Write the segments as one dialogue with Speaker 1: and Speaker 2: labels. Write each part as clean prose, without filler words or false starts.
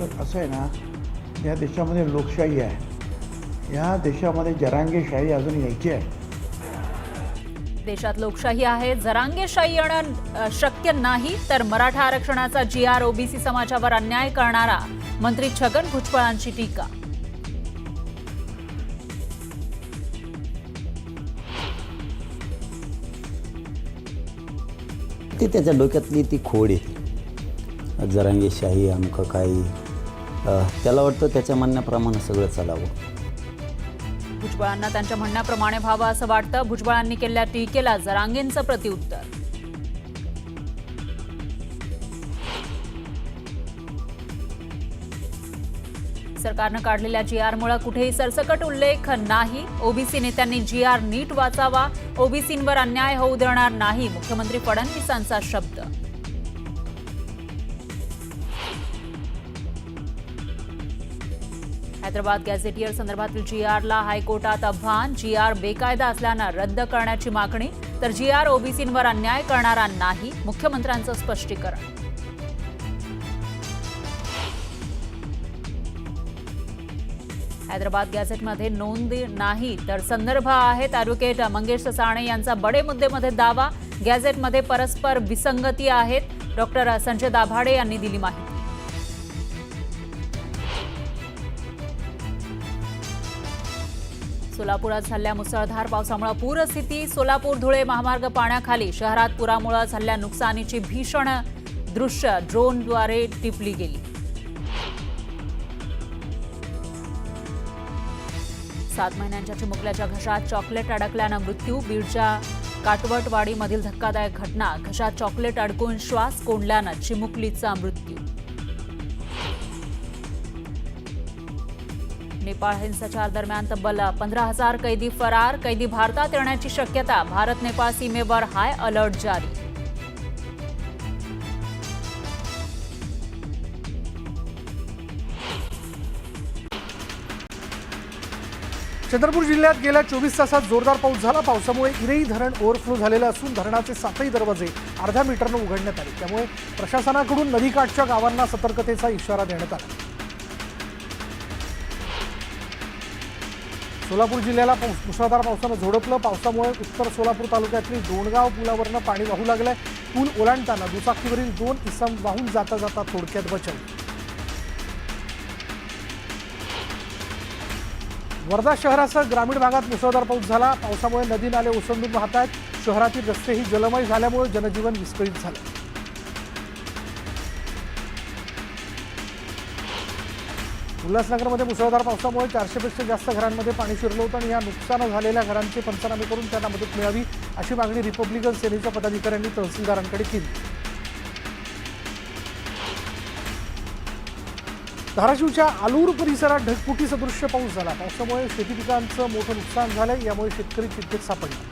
Speaker 1: आपलं असं आहे ना, या देशामध्ये लोकशाही आहे, या देशामध्ये जरांगेशाही अजून यायची आहे.
Speaker 2: देशात लोकशाही आहे, जरांगेशाही येणं शक्य नाही, तर मराठा आरक्षणाचा GR ओबीसी समाजावर अन्याय करणारा मंत्री छगन भुजबळांची टीका.
Speaker 3: ती त्याच्या डोक्यातली ती खोड आहे, जरांगेशाही अमुक काही. त्याला वाटतं त्याच्या म्हणण्याप्रमाणे सगळं चालावं.
Speaker 2: भुजबळांना त्यांच्या म्हणण्याप्रमाणे व्हावं असं वाटतं. भुजबळांनी केलेल्या टीकेला जरांगेंचं प्रत्युत्तर. सरकारनं काढलेल्या GRमुळे कुठेही सरसकट उल्लेख नाही. ओबीसी नेत्यांनी GR नीट वाचावा, ओबीसींवर अन्याय होऊ देणार नाही, मुख्यमंत्री फडणवीसांचा शब्द. हैदराबाद गॅझेटियर संदर्भातील GRला हायकोर्टात आव्हान. GR बेकायदा असल्यानं रद्द करण्याची मागणी, तर GR ओबीसींवर अन्याय करणारा नाही, मुख्यमंत्र्यांचं स्पष्टीकरण. हैदराबाद गॅझेटमध्ये नोंद नाही, तर संदर्भ आहेत. ॲडव्होकेट मंगेश साने यांचा बडे मुद्देमध्ये दावा. गॅझेटमध्ये परस्पर विसंगती आहेत. डॉक्टर संजय दाभाडे यांनी दिली माहिती. सोलापुरात झालेल्या मुसळधार पावसामुळे पूरस्थिती. सोलापूर धुळे महामार्ग पाण्याखाली. शहरात पुरामुळे झालेल्या नुकसानीची भीषण दृश्य ड्रोनद्वारे टिपली गेली. 7 महिन्यांच्या चिमुकल्याच्या घशात चॉकलेट अडकल्यानं मृत्यू. बीडच्या काटवटवाडीमधील धक्कादायक घटना. घशात चॉकलेट अडकून श्वास कोंडल्यानं चिमुकलीचा मृत्यू. नेपाळ हिंसाचार दरम्यान तब्बल 15,000 कैदी फरार. कैदी भारतात येण्याची शक्यता. भारत नेपाळ सीमेवर हाय अलर्ट जारी.
Speaker 4: चंद्रपूर जिल्ह्यात गेल्या 24 तासात जोरदार पाऊस झाला. पावसामुळे इरई धरण ओव्हरफ्लो झालेलं असून धरणाचे 7ही दरवाजे अर्ध्या मीटरनं उघडण्यात आले. त्यामुळे प्रशासनाकडून नदीकाठच्या गावांना सतर्कतेचा इशारा देण्यात आला. सोलापूर जिल्ह्याला मुसळधार पावसानं झोडपलं. पावसामुळे उत्तर सोलापूर तालुक्यातील डोणगाव पुलावरनं पाणी वाहू लागलंय. पूल ओलांडताना दुचाकीवरील 2 इसम वाहून जाता जाता थोडक्यात बचावले. वर्धा शहरासह ग्रामीण भागात मुसळधार पाऊस झाला. पावसामुळे नदी नाले ओसंडून वाहत आहेत. शहरातील रस्तेही जलमय झाल्यामुळे जनजीवन विस्कळीत झालं. उल्हासनगरमध्ये मुसळधार पावसामुळे 400 पेक्षा जास्त घरांमध्ये पाणी शिरलं होतं आणि या नुकसान झालेल्या घरांचे पंचनामे करून त्यांना मदत मिळावी अशी मागणी रिपब्लिकन सेनेच्या पदाधिकाऱ्यांनी तहसीलदारांकडे केली. धाराशिवच्या आलूर परिसरात ढगफुटी सदृश्य पाऊस झाला. पावसामुळे शेती पिकांचं मोठं नुकसान झालंय. यामुळे शेतकरी चिंतेत सापडले.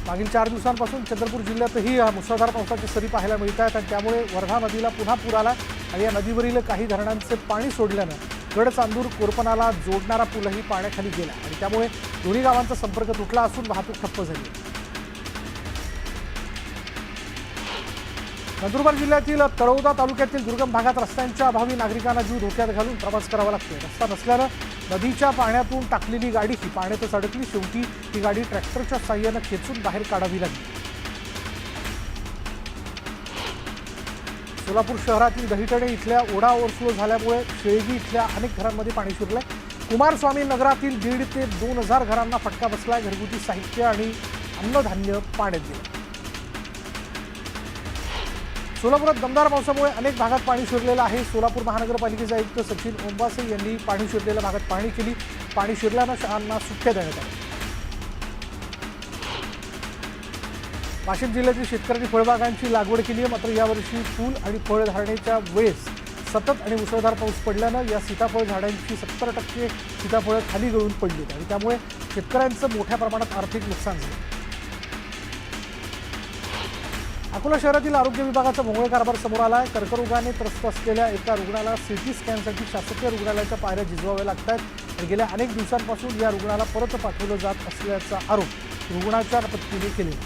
Speaker 4: मागील 4 दिवसांपासून चंद्रपूर जिल्ह्यातही मुसळधार पावसाची सरी पाहायला मिळत आहेत आणि त्यामुळे वर्धा नदीला पुन्हा पूर आला आणि या नदीवरील काही धरणांचे पाणी सोडल्यानं गडचांदूर कोरपणाला जोडणारा पूलही पाण्याखाली गेला आणि त्यामुळे दोन्ही गावांचा संपर्क तुटला असून वाहतूक ठप्प झाली. नंदुरबार जिल्ह्यातील तळोदा तालुक्यातील दुर्गम भागात रस्त्यांच्या अभावी नागरिकांना जीव धोक्यात घालून प्रवास करावा लागतोय. रस्ता नसल्यानं नदीच्या पाण्यातून टाकलेली गाडी ही पाण्यातच अडकली. शेवटी ही गाडी ट्रॅक्टरच्या साहाय्यानं खेचून बाहेर काढावी लागली. सोलापूर शहरातील दहिटणे इथल्या ओढा ओव्हरफ्लो झाल्यामुळे शेळगी इथल्या अनेक घरांमध्ये पाणी शिरलंय. कुमारस्वामी नगरातील 1,500 ते 2,000 घरांना फटका बसलाय. घरगुती साहित्य आणि अन्नधान्य पाण्यात गेलं. सोलापुरात दमदार पावसामुळे अनेक भागात पाणी शिरलेलं आहे. सोलापूर महानगरपालिकेचे आयुक्त सचिन ओंबासे यांनी पाणी शिरलेल्या भागात पाहणी केली. पाणी शिरल्यानं शाळांना सुट्ट्या देण्यात आल्या. वाशिम जिल्ह्यातील शेतकऱ्यांनी फळबागांची लागवड केली आहे. मात्र यावर्षी फूल आणि फळ धारणेच्या वेळेस सतत आणि मुसळधार पाऊस पडल्यानं या सीताफळ झाडांची 70% सीताफळं खाली गळून पडली आणि त्यामुळे शेतकऱ्यांचं मोठ्या प्रमाणात आर्थिक नुकसान झालं. अकोला शहरातील आरोग्य विभागाचा भोंगळ कारभार समोर आला आहे. कर्करोगाने त्रस्त असलेल्या एका रुग्णाला सीटी स्कॅनसाठी शासकीय रुग्णालयाच्या पायऱ्या झिजवाव्या लागत आहेत आणि गेल्या अनेक दिवसांपासून या रुग्णाला परत पाठवलं जात असल्याचा आरोप रुग्णाच्या पत्नीने केला.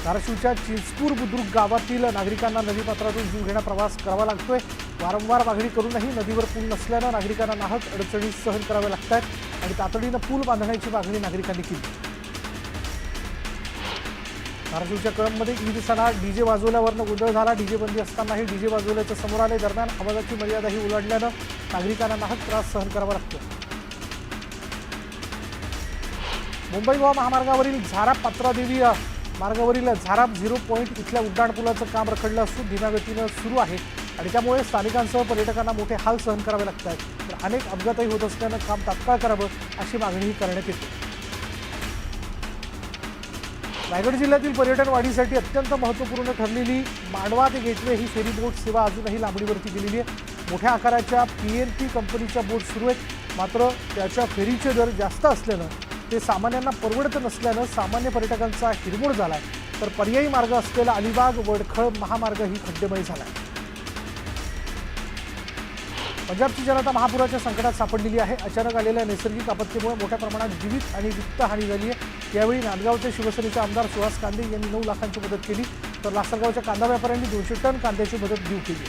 Speaker 4: धाराशिवच्या चिंचपूर बुद्रुक गावातील नागरिकांना नदीपात्रातून जीवघेणा प्रवास करावा लागतोय. वारंवार मागणी करूनही नदीवर पूल नसल्यानं नागरिकांना नाहक अडचणी सहन कराव्या लागत आहेत आणि तातडीनं पूल बांधण्याची मागणी नागरिकांनी केली. धाराशिवच्या कळंबमध्ये ईद सणात डीजे वाजवल्यावरनं गोंधळ झाला. डीजे बंदी असतानाही डीजे वाजवल्याचं समोर आले. दरम्यान आवाजाची मर्यादाही ओलांडल्यानं नागरिकांना नाहक त्रास सहन करावा लागतोय. मुंबई गोवा महामार्गावरील झाराप पात्रादेवी मार्गावरील झाराप 0 पॉईंट इथल्या उड्डाणपुलाचं काम रखडलं असून धीम्या गतीनं सुरू आहे आणि त्यामुळे स्थानिकांसह पर्यटकांना मोठे हाल सहन करावे लागत आहेत. तर अनेक अपघातही होत असल्यानं काम तात्काळ करावं अशी मागणीही करण्यात येते. रायगड जिल्ह्यातील पर्यटन वाढीसाठी अत्यंत महत्त्वपूर्ण ठरलेली मांडवा ते गेटवे ही फेरी बोट सेवा अजूनही लांबणीवरती गेलेली आहे. मोठ्या आकाराच्या PNP कंपनीच्या बोट सुरू आहेत, मात्र त्याच्या फेरीचे दर जास्त असल्यानं ते सामान्यांना परवडत नसल्यानं सामान्य पर्यटकांचा हिरमोड झालाय. तर पर्यायी मार्ग असलेला अलिबाग वडखळ महामार्गही खड्डेमय झालाय. पंजाबची जनता महापुराच्या संकटात सापडलेली आहे. अचानक आलेल्या नैसर्गिक आपत्तीमुळे मोठ्या प्रमाणात जीवित आणि वित्तहानी झाली आहे. यावेळी नांदगावचे शिवसेनेचे आमदार सुहास कांदे यांनी 9 लाखांची मदत केली, तर लासलगावच्या कांदा व्यापाऱ्यांनी 200 टन कांद्याची मदत देऊ केली.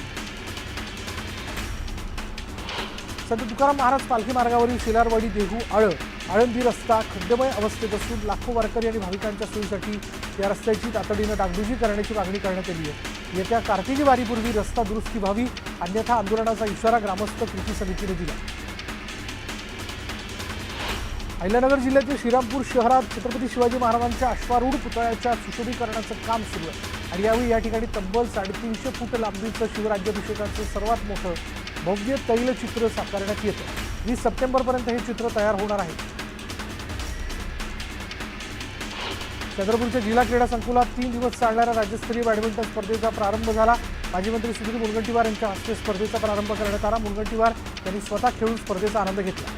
Speaker 4: संत तुकाराम महाराज पालखी मार्गावरील शिलारवाडी देहू आळंदी रस्ता खड्डेमय अवस्थेत असून लाखो वारकरी आणि भाविकांच्या सोयीसाठी या रस्त्याची तातडीनं डागडुजी करण्याची मागणी करण्यात आली आहे. येत्या कार्तिकी वारीपूर्वी रस्ता दुरुस्ती व्हावी, अन्यथा आंदोलनाचा इशारा ग्रामस्थ कृती समितीने दिला. अहिल्यानगर जिल्ह्यातील श्रीरामपूर शहरात छत्रपती शिवाजी महाराजांच्या अश्वारूढ पुतळ्याच्या सुशोभीकरणाचं काम सुरू आहे आणि यावेळी या ठिकाणी तब्बल 350 फूट लांबीचं शिवराज्याभिषेकाचं सर्वात मोठं भव्य तैलचित्र साकारण्यात येतं. 20 सप्टेंबरपर्यंत हे चित्र तयार होणार आहे. चंद्रपूरच्या जिल्हा क्रीडा संकुलात 3 दिवस चालणाऱ्या राज्यस्तरीय बॅडमिंटन स्पर्धेचा प्रारंभ झाला. माजी मंत्री सुधीर मुनगंटीवार यांच्या हस्ते स्पर्धेचा प्रारंभ करण्यात आला. मुनगंटीवार यांनी स्वतः खेळून स्पर्धेचा आनंद घेतला.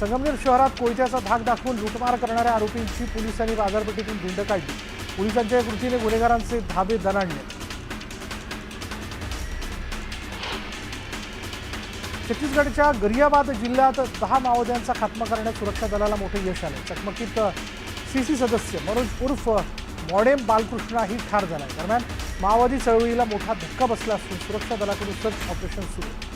Speaker 4: संगमनेर शहरात कोयत्याचा धाक दाखवून लुटमार करणाऱ्या आरोपींची पोलिसांनी बाजारपेठेतून धिंड काढली. पोलिसांच्या या कृतीने गुन्हेगारांचे धाबे दणाणले. छत्तीसगडच्या गरियाबाद जिल्ह्यात 10 माओवाद्यांचा खात्मा करण्यात सुरक्षा दलाला मोठे यश आले. चकमकीत CC सदस्य मनोज उर्फ मॉडेम बालकृष्णा ही ठार झाला. दरम्यान माओवादी चळवळीला मोठा धक्का बसला असून सुरक्षा दलाकडून सर्च ऑपरेशन सुरू आहे.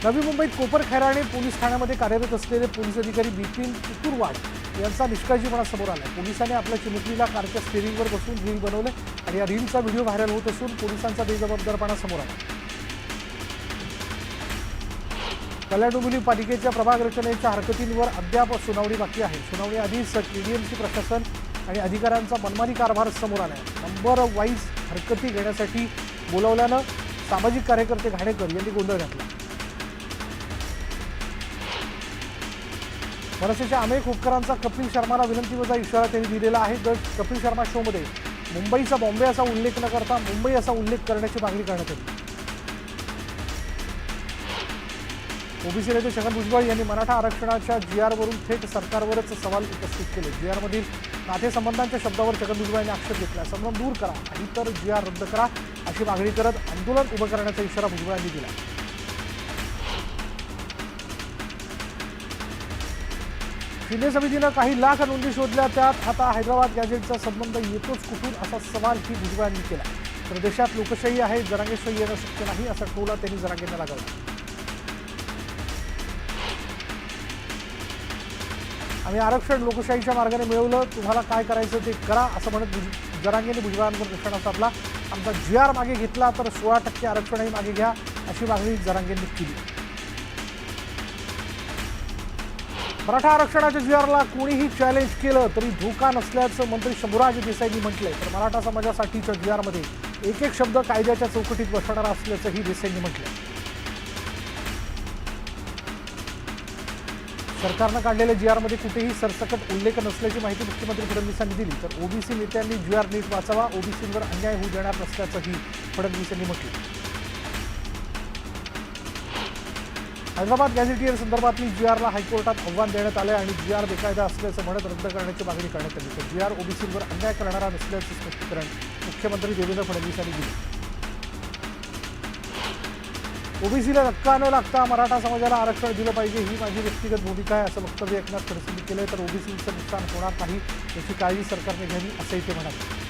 Speaker 4: नवी मुंबईत कोपरखैराणे पोलीस ठाण्यामध्ये कार्यरत असलेले पोलीस अधिकारी बिपिन कुकुरवाड यांचा निष्काळजीपणा समोर आला. पोलिसांनी आपल्या चिमुकलीला कारच्या स्टेअरिंगवर बसून रील बनवले आणि या रीलचा व्हिडिओ व्हायरल होत असून पोलिसांचा बेजबाबदारपणा समोर आला. कल्याण डोंबिवली पालिकेच्या प्रभाग रचनेच्या हरकतींवर अद्याप सुनावणी बाकी आहे. सुनावणी आधीच KDMC प्रशासन आणि अधिकाऱ्यांचा मनमानी कारभार समोर आला आहे. नंबर वाईज हरकती घेण्यासाठी बोलावल्यानं सामाजिक कार्यकर्ते घाणेकर यांनी गोंधळ घातला. मनसेच्या अनेक उपकरांचा कपिल शर्माला विनंतीवजा इशारा त्यांनी दिलेला आहे. तर कपिल शर्मा शोमध्ये मुंबईचा बॉम्बे असा उल्लेख न करता मुंबई असा उल्लेख करण्याची मागणी करण्यात आली. ओबीसी नेते छगन भुजबळ यांनी मराठा आरक्षणाच्या GR वरून थेट सरकारवरच सवाल उपस्थित केले. GR मधील नातेसंबंधांच्या शब्दावर छगन भुजबळ यांनी आक्षेप घेतला. संभ्रम दूर करा आणि तर GR रद्द करा अशी मागणी करत आंदोलन उभं करण्याचा इशारा भुजबळ यांनी दिला. शिंदे समितीनं काही लाख नोंदी शोधल्या, त्यात आता हैदराबाद गॅझेटचा संबंध येतोच कुठून असा सवाल ही भुजबळांनी केला. तर देशात लोकशाही आहे, जरांगेशाही येणं शक्य नाही असा टोला त्यांनी जरांगेंना लगावला. आम्ही आरक्षण लोकशाहीच्या मार्गाने मिळवलं, तुम्हाला काय करायचं ते करा असं म्हणत जरांगेंनी भुजबळांवर निशाणा साधला. आमचा GR मागे घेतला तर 16% आरक्षणही मागे घ्या अशी मागणी जरांगेंनी केली. मराठा आरक्षणाच्या GRला कोणीही चॅलेंज केलं तरी धोका नसल्याचं मंत्री शंभूराज देसाईंनी म्हटलंय. तर मराठा समाजासाठीच्या GRमध्ये एक एक शब्द कायद्याच्या चौकटीत बसणारा असल्याचंही देसाईंनी म्हटलंय. सरकारनं काढलेल्या GRमध्ये कुठेही सरसकट उल्लेख नसल्याची माहिती मुख्यमंत्री फडणवीसांनी दिली. तर ओबीसी नेत्यांनी GR नीट वाचावा, ओबीसींवर अन्याय होऊ देणार नसल्याचंही फडणवीस यांनी म्हटलं. हैदराबाद गॅझेटियर संदर्भातली GRला हायकोर्टात आव्हान देण्यात आलं आणि GR बेकायदा असल्याचं म्हणत रद्द करण्याची मागणी करण्यात आली. तर GR ओबीसींवर अन्याय करणारा नसल्याचं स्पष्टीकरण मुख्यमंत्री देवेंद्र फडणवीस यांनी दिलं. ओबीसीला धक्का न लागता मराठा समाजाला आरक्षण दिलं पाहिजे ही माझी व्यक्तिगत भूमिका आहे असं वक्तव्य एकनाथ खडसेंनी केलंय. तर ओबीसीचं नुकसान होणार नाही याची काळजी सरकारने घ्यावी असंही ते म्हणाले.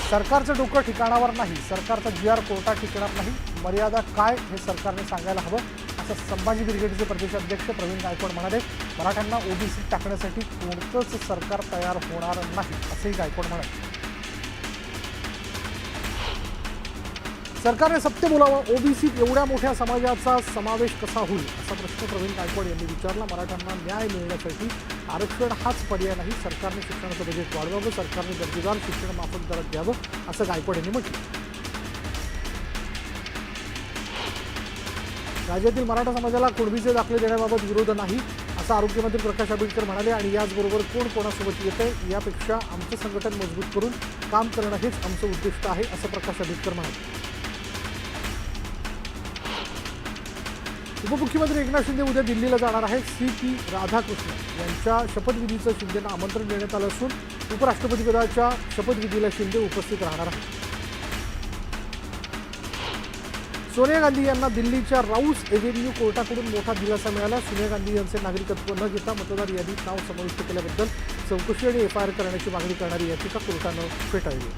Speaker 4: सरकारचं डोकं ठिकाणावर नाही, सरकारचा GR कोर्टात टिकणार नाही, मर्यादा काय हे सरकारने सांगायला हवं असं संभाजी ब्रिगेडचे प्रदेशाध्यक्ष प्रवीण गायकवाड म्हणाले. मराठ्यांना ओबीसी टाकण्यासाठी कोणतंच सरकार तयार होणार नाही असंही गायकवाड म्हणाले. सरकारने सत्य बोलावं, ओबीसीत एवढ्या मोठ्या समाजाचा समावेश कसा होईल असा प्रश्न प्रवीण गायकवाड यांनी विचारला. मराठ्यांना न्याय मिळण्यासाठी आरक्षण हाच पर्याय नाही, सरकारने शिक्षणाचं बजेट वाढवावं, सरकारने दर्जेदार शिक्षण माफक दरात द्यावं असं गायकवाड यांनी म्हटलं. राज्यातील मराठा समाजाला कुणबीचे दाखले देण्याबाबत विरोध नाही असं आरोग्यमंत्री प्रकाश आंबेडकर म्हणाले. आणि याचबरोबर कोण कोणासोबत येतंय यापेक्षा आमचं संघटन मजबूत करून काम करणं हेच आमचं उद्दिष्ट आहे असं प्रकाश आंबेडकर म्हणाले. उपमुख्यमंत्री एकनाथ शिंदे उद्या दिल्लीला जाणार आहेत. CP राधाकृष्णन यांच्या शपथविधीचं शिंदेंना आमंत्रण देण्यात आलं असून उपराष्ट्रपतीपदाच्या शपथविधीला शिंदे उपस्थित राहणार आहेत. सोनिया गांधी यांना दिल्लीच्या राऊस एव्हेन्यू कोर्टाकडून मोठा दिलासा मिळाला. सोनिया गांधी यांचे नागरिकत्व न घेता मतदार यादीत नाव समाविष्ट केल्याबद्दल चौकशी आणि FIR करण्याची मागणी करणारी याचिका कोर्टानं फेटाळली.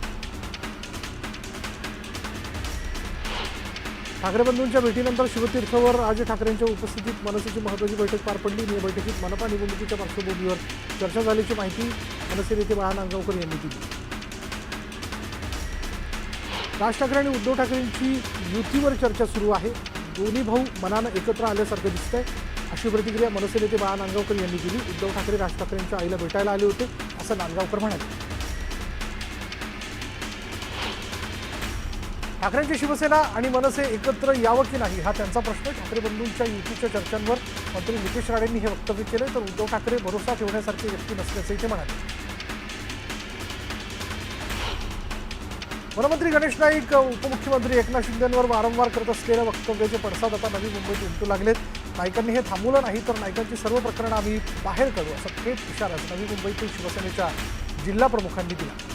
Speaker 4: ठाकरे बंधूंच्या भेटीनंतर शिवतीर्थवर राज ठाकरेंच्या उपस्थितीत मनसेची महत्त्वाची बैठक पार पडली. या बैठकीत मनपा निवडणुकीच्या पार्श्वभूमीवर चर्चा झाल्याची माहिती मनसे नेते बाळा नांदगावकर यांनी दिली. राज ठाकरे आणि उद्धव ठाकरेंची युतीवर चर्चा सुरू आहे. दोन्ही भाऊ मनानं एकत्र आल्यासारखं दिसतंय अशी प्रतिक्रिया मनसे नेते बाळा नांदगावकर यांनी दिली. उद्धव ठाकरे राज ठाकरेंच्या आईला भेटायला आले होते असं नांदगावकर म्हणाले. ठाकरेंची शिवसेना आणि मनसे एकत्र यावं की नाही हा त्यांचा प्रश्न. ठाकरे बंधूंच्या युतीच्या चर्चांवर मंत्री नितेश राणेंनी हे वक्तव्य केले. तर उद्धव ठाकरे भरोसा ठेवण्यासारखे व्यक्ती नसल्याचंही ते म्हणाले. वनमंत्री गणेश नाईक उपमुख्यमंत्री एकनाथ शिंदेंवर वारंवार करत असलेल्या वक्तव्याचे पडसाद आता नवी मुंबईत उमटू लागलेत. नाईकांनी हे थांबवलं नाही तर नाईकांची सर्व प्रकरणं आम्ही बाहेर काढू असा थेट इशारा नवी मुंबईतील शिवसेनेच्या जिल्हा प्रमुखांनी दिला.